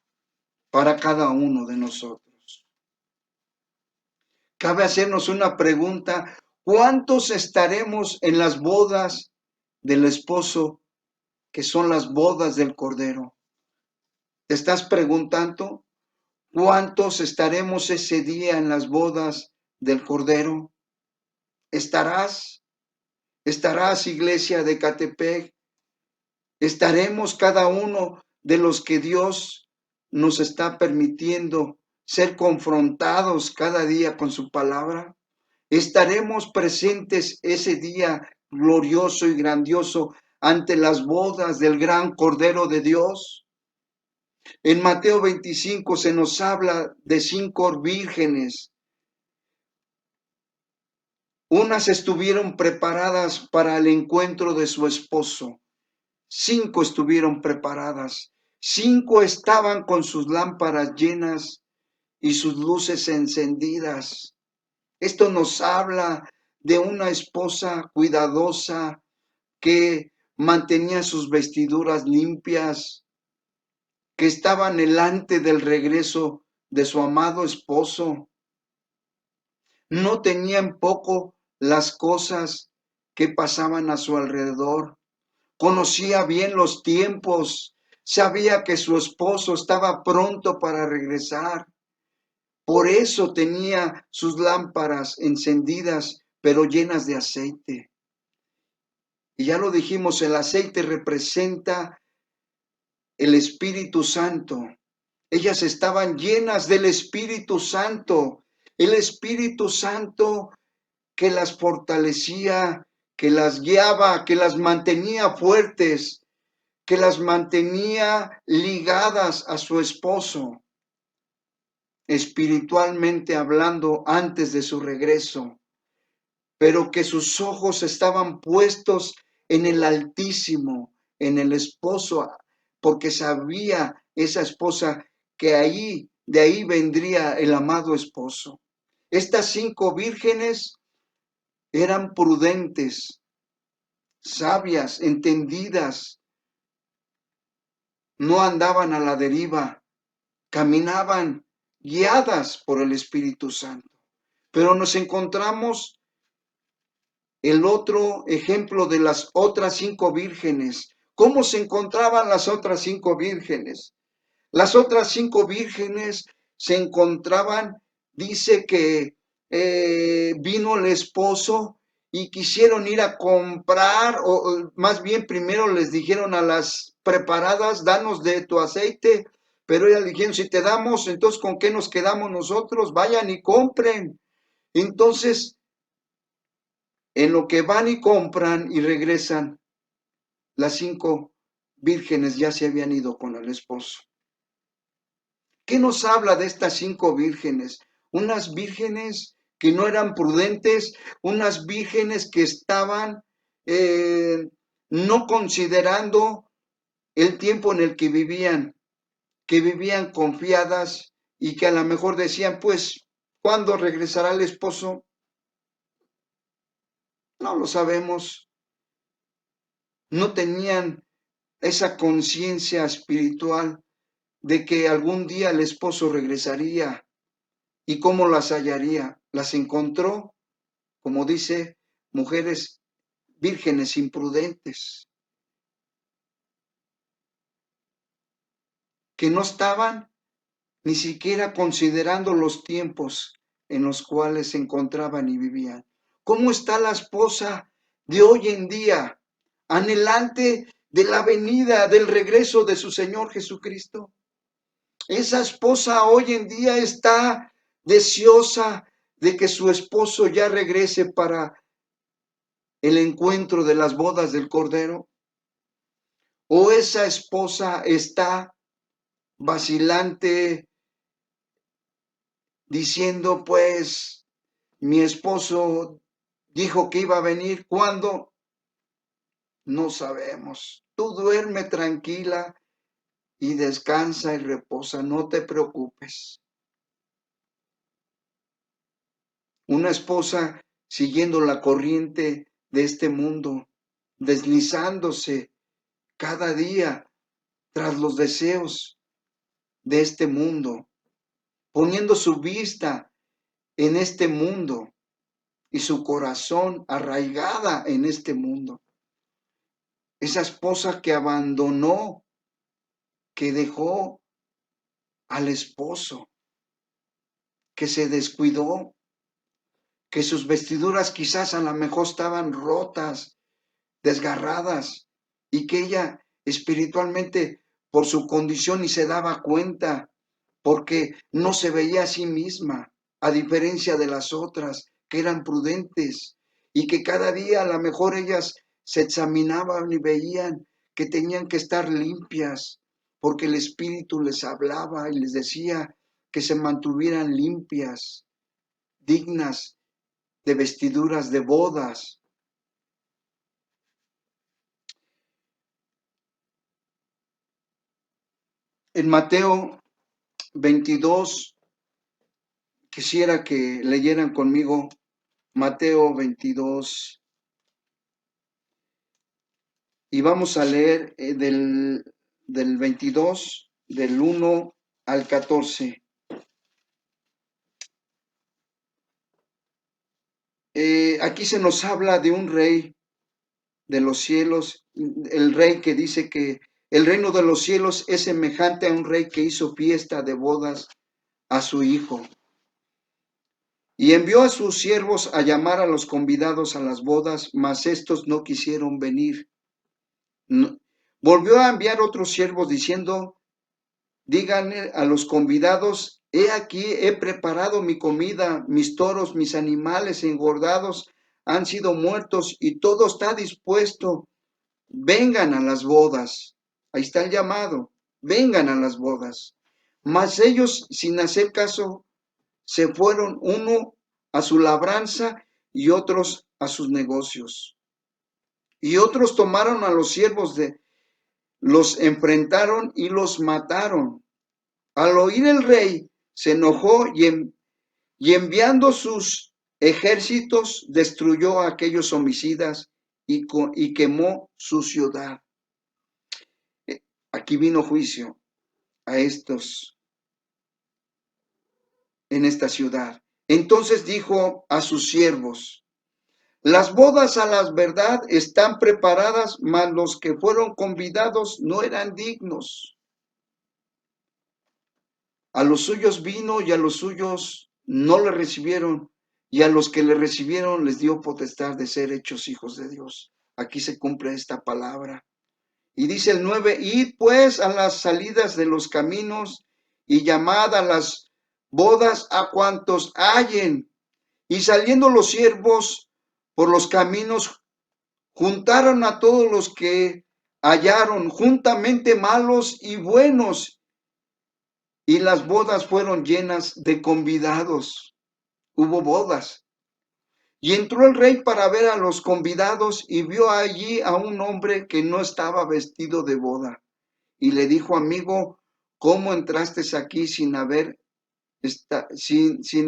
para cada uno de nosotros. Cabe hacernos una pregunta: ¿cuántos estaremos en las bodas del esposo, que son las bodas del Cordero? ¿Te estás preguntando cuántos estaremos ese día en las bodas del Cordero? ¿Estarás, iglesia de Ecatepec? ¿Estaremos cada uno de los que Dios nos está permitiendo ser confrontados cada día con su palabra? ¿Estaremos presentes ese día glorioso y grandioso ante las bodas del gran Cordero de Dios? En Mateo 25 se nos habla de 5 vírgenes Unas estuvieron preparadas para el encuentro de su esposo. 5 estuvieron preparadas. 5 estaban con sus lámparas llenas y sus luces encendidas. Esto nos habla de una esposa cuidadosa que mantenía sus vestiduras limpias, que estaba anhelante del regreso de su amado esposo. No tenía en poco las cosas que pasaban a su alrededor. Conocía bien los tiempos, sabía que su esposo estaba pronto para regresar. Por eso tenía sus lámparas encendidas, pero llenas de aceite. Y ya lo dijimos, el aceite representa el Espíritu Santo. Ellas estaban llenas del Espíritu Santo. El Espíritu Santo que las fortalecía, que las guiaba, que las mantenía fuertes, que las mantenía ligadas a su esposo, espiritualmente hablando, antes de su regreso, pero que sus ojos estaban puestos en el Altísimo, en el esposo, porque sabía esa esposa que de ahí vendría el amado esposo. Estas 5 vírgenes eran prudentes, sabias, entendidas, no andaban a la deriva, caminaban guiadas por el Espíritu Santo. Pero nos encontramos el otro ejemplo de las otras 5 vírgenes. ¿Cómo se encontraban las otras 5 vírgenes? Las otras 5 vírgenes se encontraban, dice que vino el esposo y quisieron ir a comprar, o más bien primero les dijeron a las preparadas, danos de tu aceite, pero ellas dijeron, si te damos, entonces ¿con qué nos quedamos nosotros? Vayan y compren. Entonces, en lo que van y compran y regresan, las 5 vírgenes ya se habían ido con el esposo. ¿Qué nos habla de estas 5 vírgenes? Unas vírgenes que no eran prudentes, unas vírgenes que estaban no considerando el tiempo en el que vivían confiadas y que a lo mejor decían, pues, ¿cuándo regresará el esposo? No lo sabemos. No tenían esa conciencia espiritual de que algún día el esposo regresaría. ¿Y cómo las hallaría? Las encontró, como dice, mujeres vírgenes imprudentes, que no estaban ni siquiera considerando los tiempos en los cuales se encontraban y vivían. ¿Cómo está la esposa de hoy en día, anhelante de la venida, del regreso de su Señor Jesucristo? Esa esposa hoy en día está deseosa de que su esposo ya regrese para el encuentro de las bodas del Cordero. O esa esposa está vacilante diciendo, pues, mi esposo dijo que iba a venir. ¿Cuándo? No sabemos. Tú duerme tranquila y descansa y reposa, no te preocupes. Una esposa siguiendo la corriente de este mundo, deslizándose cada día tras los deseos de este mundo, poniendo su vista en este mundo y su corazón arraigada en este mundo. Esa esposa que abandonó, que dejó al esposo, que se descuidó, que sus vestiduras quizás a lo mejor estaban rotas, desgarradas, y que ella espiritualmente por su condición ni se daba cuenta, porque no se veía a sí misma, a diferencia de las otras que eran prudentes y que cada día a lo mejor ellas se examinaban y veían que tenían que estar limpias, porque el Espíritu les hablaba y les decía que se mantuvieran limpias, dignas de vestiduras de bodas. En Mateo 22, quisiera que leyeran conmigo Mateo 22 y vamos a leer del 22, del 1 al 14. Aquí se nos habla de un rey de los cielos, el rey que dice que el reino de los cielos es semejante a un rey que hizo fiesta de bodas a su hijo. Y envió a sus siervos a llamar a los convidados a las bodas, mas estos no quisieron venir. Volvió a enviar otros siervos diciendo, díganle a los convidados, he aquí, he preparado mi comida, mis toros, mis animales engordados han sido muertos y todo está dispuesto. Vengan a las bodas. Ahí está el llamado. Vengan a las bodas. Mas ellos, sin hacer caso, se fueron uno a su labranza y otros a sus negocios. Y otros tomaron a los siervos los enfrentaron y los mataron. Al oír el rey, se enojó y enviando sus ejércitos, destruyó a aquellos homicidas y quemó su ciudad. Aquí vino juicio a estos en esta ciudad. Entonces dijo a sus siervos, las bodas a la verdad están preparadas, mas los que fueron convidados no eran dignos. A los suyos vino y a los suyos no le recibieron, y a los que le recibieron les dio potestad de ser hechos hijos de Dios. Aquí se cumple esta palabra. Y dice el 9, id pues a las salidas de los caminos y llamad a las bodas a cuantos hallen. Y saliendo los siervos por los caminos, juntaron a todos los que hallaron, juntamente malos y buenos, y las bodas fueron llenas de convidados. Hubo bodas. Y entró el rey para ver a los convidados y vio allí a un hombre que no estaba vestido de boda. Y le dijo, amigo, ¿cómo entraste aquí sin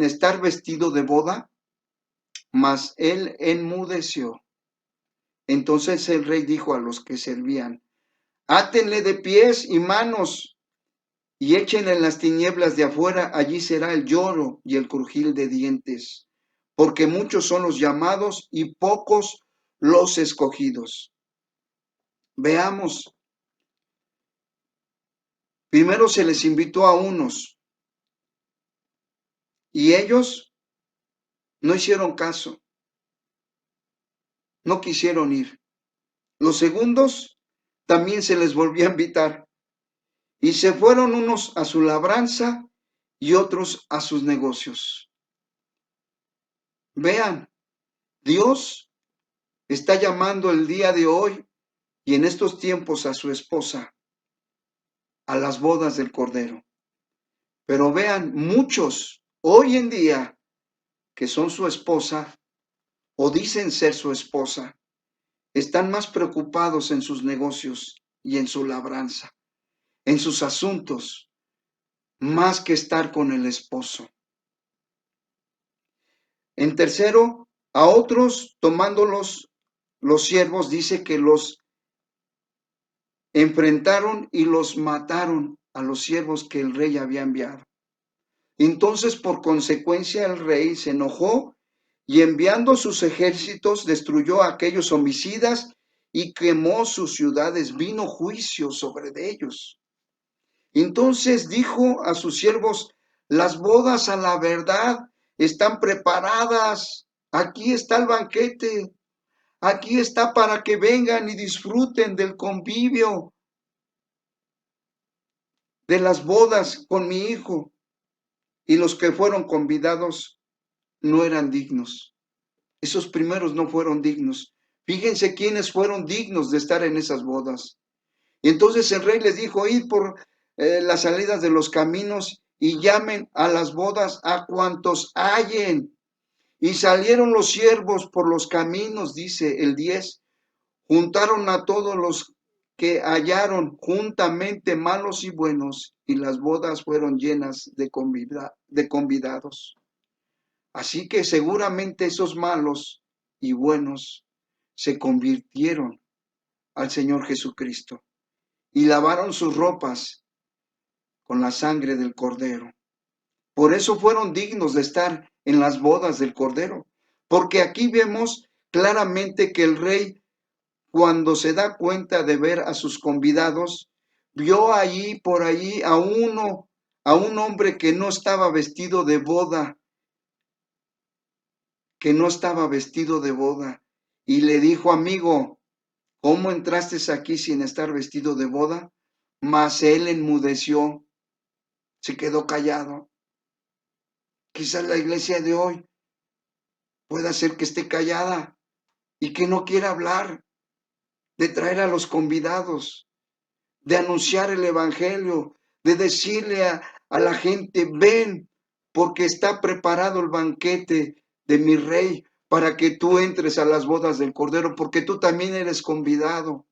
estar vestido de boda? Mas él enmudeció. Entonces el rey dijo a los que servían, átenle de pies y manos y échenle en las tinieblas de afuera, allí será el lloro y el crujir de dientes, porque muchos son los llamados y pocos los escogidos. Veamos. Primero se les invitó a unos y ellos no hicieron caso, no quisieron ir. Los segundos también se les volvió a invitar y se fueron unos a su labranza y otros a sus negocios. Vean, Dios está llamando el día de hoy y en estos tiempos a su esposa a las bodas del Cordero. Pero vean, muchos hoy en día que son su esposa o dicen ser su esposa, están más preocupados en sus negocios y en su labranza, en sus asuntos, más que estar con el esposo. En tercero, a otros tomándolos los siervos, dice que los enfrentaron y los mataron a los siervos que el rey había enviado. Entonces, por consecuencia, el rey se enojó y enviando sus ejércitos destruyó a aquellos homicidas y quemó sus ciudades. Vino juicio sobre ellos. Entonces dijo a sus siervos, las bodas a la verdad están preparadas. Aquí está el banquete. Aquí está para que vengan y disfruten del convivio de las bodas con mi hijo. Y los que fueron convidados no eran dignos. Esos primeros no fueron dignos. Fíjense quiénes fueron dignos de estar en esas bodas. Y entonces el rey les dijo, id por las salidas de los caminos y llamen a las bodas a cuantos hallen. Y salieron los siervos por los caminos, dice el 10, juntaron a todos los que hallaron juntamente, malos y buenos, y las bodas fueron llenas de convidados. Así que seguramente esos malos y buenos se convirtieron al Señor Jesucristo y lavaron sus ropas con la sangre del Cordero. Por eso fueron dignos de estar en las bodas del Cordero, porque aquí vemos claramente que el rey, cuando se da cuenta de ver a sus convidados, vio allí, por allí, a un hombre que no estaba vestido de boda, y le dijo: amigo, ¿cómo entraste aquí sin estar vestido de boda? Mas él enmudeció, se quedó callado. Quizás la iglesia de hoy pueda ser que esté callada y que no quiera hablar, de traer a los convidados, de anunciar el evangelio, de decirle a la gente: ven, porque está preparado el banquete de mi rey para que tú entres a las bodas del Cordero, porque tú también eres convidado.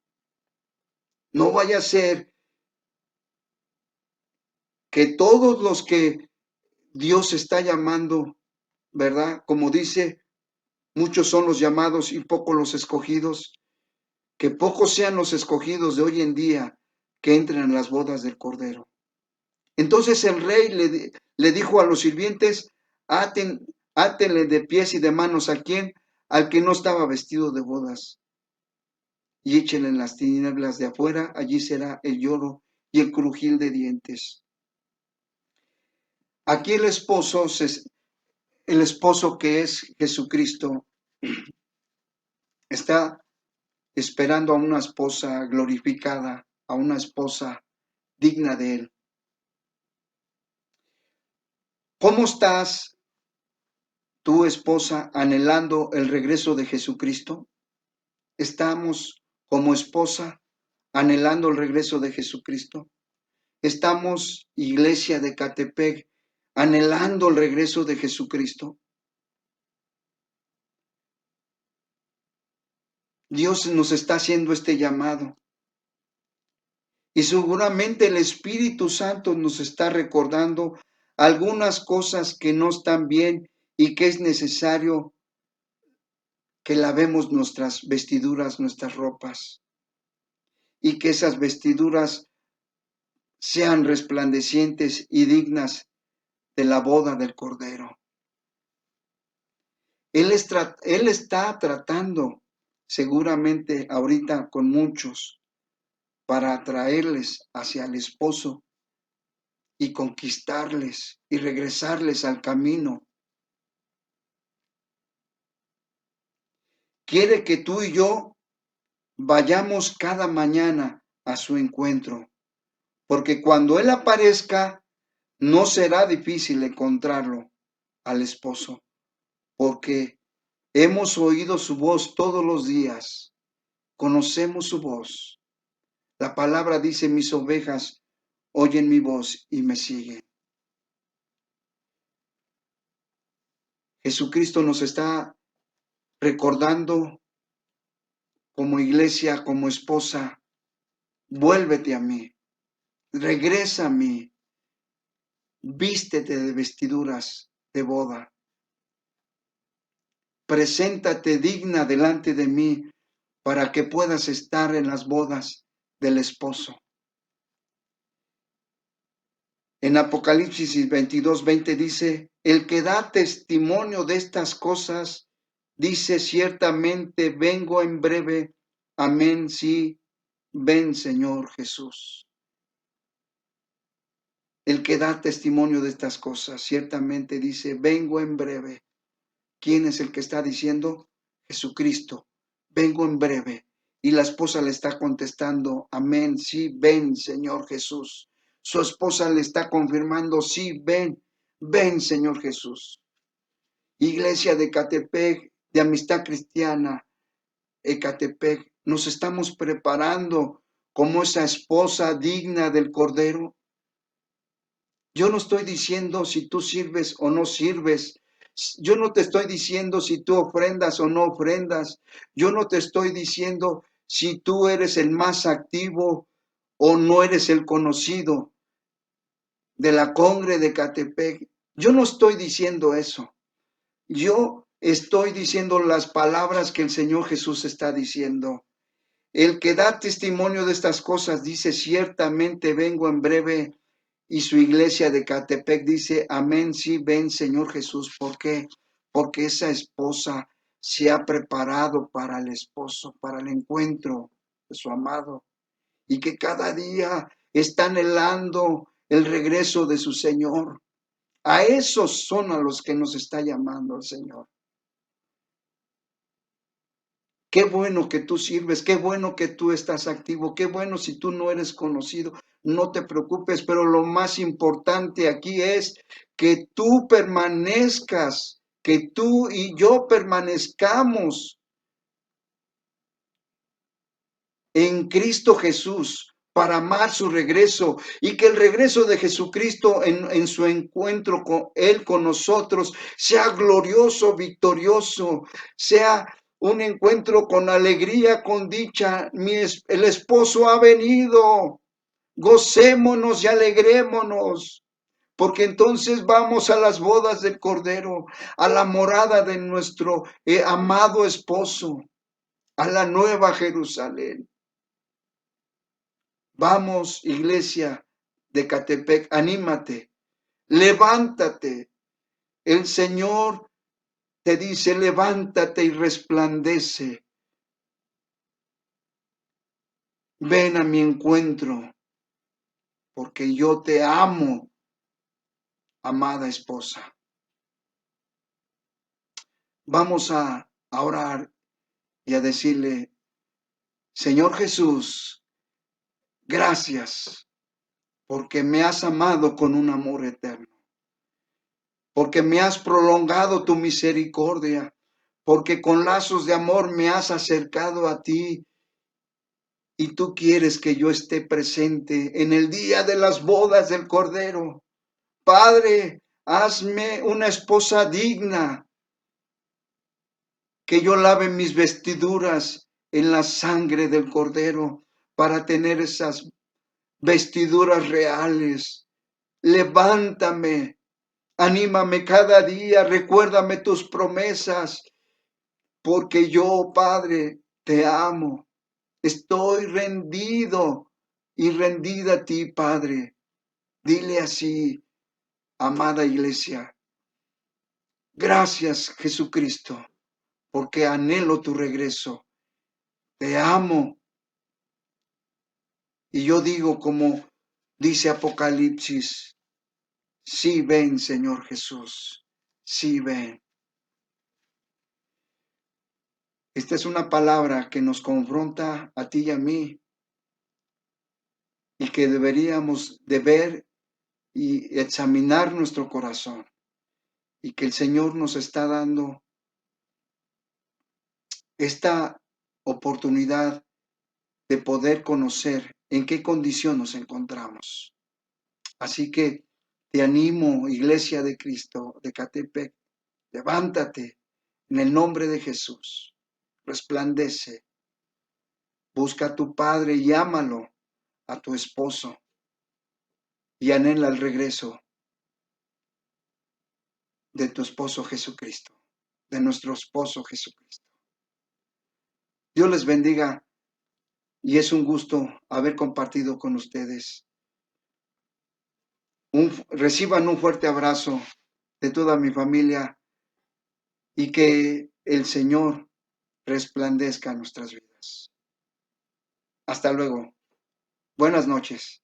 No vaya a ser que todos los que Dios está llamando, ¿verdad? Como dice, muchos son los llamados y pocos los escogidos. Que pocos sean los escogidos de hoy en día que entren en las bodas del Cordero. Entonces el rey le dijo a los sirvientes: átenle de pies y de manos. ¿A quién? Al que no estaba vestido de bodas. Y échenle en las tinieblas de afuera, allí será el lloro y el crujir de dientes. Aquí el esposo que es Jesucristo está esperando a una esposa glorificada, a una esposa digna de él. ¿Cómo estás tú, esposa, anhelando el regreso de Jesucristo? ¿Estamos como esposa anhelando el regreso de Jesucristo? ¿Estamos, iglesia de Ecatepec, anhelando el regreso de Jesucristo? Dios nos está haciendo este llamado. Y seguramente el Espíritu Santo nos está recordando algunas cosas que no están bien y que es necesario que lavemos nuestras vestiduras, nuestras ropas, y que esas vestiduras sean resplandecientes y dignas de la boda del Cordero. Él está tratando seguramente ahorita con muchos para atraerles hacia el esposo y conquistarles y regresarles al camino. Quiere que tú y yo vayamos cada mañana a su encuentro, porque cuando Él aparezca, no será difícil encontrarlo al esposo, porque hemos oído su voz todos los días, conocemos su voz. La palabra dice: mis ovejas oyen mi voz y me siguen. Jesucristo nos está recordando como iglesia, como esposa: vuélvete a mí, regresa a mí, vístete de vestiduras de boda, preséntate digna delante de mí para que puedas estar en las bodas del esposo. En Apocalipsis 22:20 dice: el que da testimonio de estas cosas dice ciertamente: vengo en breve. Amén, sí, ven, Señor Jesús. El que da testimonio de estas cosas ciertamente dice: vengo en breve. ¿Quién es el que está diciendo? Jesucristo. Vengo en breve. Y la esposa le está contestando: amén, sí, ven, Señor Jesús. Su esposa le está confirmando: sí, ven, ven, Señor Jesús. Iglesia de Ecatepec, de Amistad Cristiana, Ecatepec, nos estamos preparando como esa esposa digna del Cordero. Yo no estoy diciendo si tú sirves o no sirves, Yo no te estoy diciendo si tú ofrendas o no ofrendas. Yo no te estoy diciendo si tú eres el más activo o no eres el conocido de la Congre de Catepec. Yo no estoy diciendo eso. Yo estoy diciendo las palabras que el Señor Jesús está diciendo. El que da testimonio de estas cosas dice, ciertamente vengo en breve. Y su iglesia de Catepec dice, amén, sí, ven, Señor Jesús. ¿Por qué? Porque esa esposa se ha preparado para el esposo, para el encuentro de su amado. Y que cada día está anhelando el regreso de su Señor. A esos son a los que nos está llamando el Señor. Qué bueno que tú sirves, qué bueno que tú estás activo, qué bueno si tú no eres conocido, no te preocupes, pero lo más importante aquí es que tú permanezcas, que tú y yo permanezcamos en Cristo Jesús para amar su regreso y que el regreso de Jesucristo en su encuentro con Él, con nosotros, sea glorioso, victorioso, sea un encuentro con alegría, con dicha. El esposo ha venido, gocémonos y alegrémonos, porque entonces vamos a las bodas del Cordero, a la morada de nuestro amado esposo, a la nueva Jerusalén. Vamos, iglesia de Catepec, anímate, levántate. El Señor te dice, levántate y resplandece. Ven a mi encuentro, porque yo te amo, amada esposa. Vamos a orar y a decirle, Señor Jesús, gracias, porque me has amado con un amor eterno, porque me has prolongado tu misericordia, porque con lazos de amor me has acercado a ti y tú quieres que yo esté presente en el día de las bodas del Cordero. Padre, hazme una esposa digna, que yo lave mis vestiduras en la sangre del Cordero para tener esas vestiduras reales. Levántame, anímame cada día, recuérdame tus promesas, porque yo, Padre, te amo. Estoy rendido y rendida a ti, Padre. Dile así, amada iglesia. Gracias, Jesucristo, porque anhelo tu regreso. Te amo. Y yo digo como dice Apocalipsis, sí ven, Señor Jesús, sí ven. Esta es una palabra que nos confronta a ti y a mí y que deberíamos de ver y examinar nuestro corazón y que el Señor nos está dando esta oportunidad de poder conocer en qué condición nos encontramos. Así que te animo, Iglesia de Cristo de Catepec, levántate en el nombre de Jesús, resplandece, busca a tu Padre y ámalo, a tu esposo, y anhela el regreso de tu esposo Jesucristo, de nuestro esposo Jesucristo. Dios les bendiga y es un gusto haber compartido con ustedes. Reciban un fuerte abrazo de toda mi familia y que el Señor resplandezca en nuestras vidas. Hasta luego. Buenas noches.